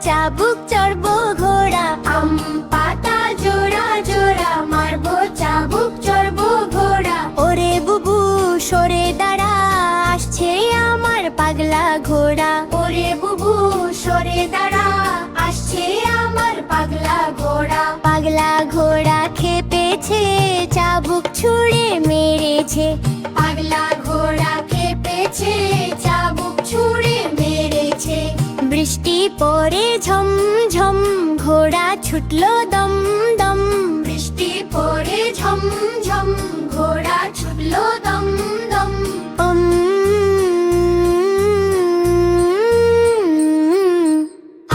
চাবুক চড়বো ঘোড়া। আম পাতা জোড়া জোড়া মারবো চাবুক চড়বো ঘোড়া। ওরে বুবু সরে দাঁড়া, আসছে আমার পাগলা ঘোড়া। ওরে বুবু সরে দাঁড়া, আসছে আমার পাগলা ঘোড়া। পাগলা ঘোড়া খেপেছে, চাবুক ছুঁড়ে মেরেছে। পাগলা ঘোড়া খেপেছে, চাবুক ছুঁড়ে মেরেছে। বৃষ্টি পড়ে ঝম ঝম, ঘোড়া ছুটলো দম দম। বৃষ্টি পড়ে ঝম ঝম, ঘোড়া ছুটলো দম দম। উম,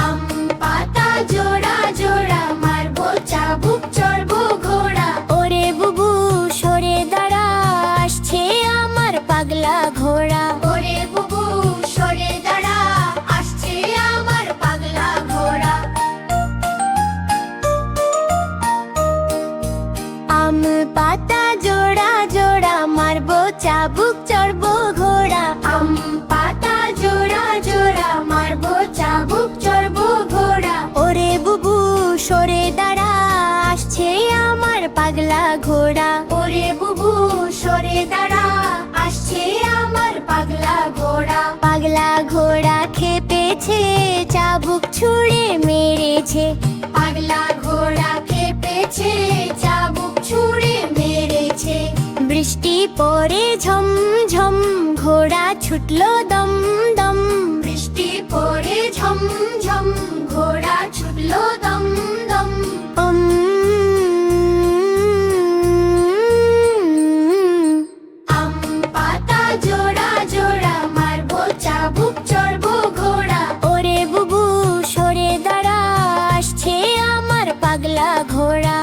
আম পাতা জোড়া জোড়া মারবো চাবুক চড়বো ঘোড়া। ওরে বুবু সরে দাঁড়া, আসছে আমার পাগলা ঘোড়া। ওরে বুবু সরে দাঁড়া, আসছে আমার পাগলা ঘোড়া। আম পাতা জোড়া জোড়া মারবো চাবুক চড়বো ঘোড়া। আম পাতা জোড়া জোড়া মারবো চাবুক চড়বো ঘোড়া। ওরে বুবু সরে দাঁড়া, আসছে আমার পাগলা ঘোড়া। ওরে বুবু সরে দাঁড়া, আসছে আমার পাগলা ঘোড়া। পাগলা ঘোড়া খেপেছে, চাবুক ছুঁড়ে মেরেছে। পাগলা ঘোড়া খেপেছে, চাবুক ছুঁড়ে মেরেছে। বৃষ্টি পড়ে ঝম ঝম, ঘোড়া ছুটলো দম দম। বৃষ্টি পড়ে ঝম ঝম, ঘোড়া ছুটলো দম দম। উম, আম পাতা জোড়া জোড়া মারবো চাবুক চড়বো ঘোড়া। ওরে বুবু সরে দাঁড়া, আসছে আমার পাগলা ঘোড়া।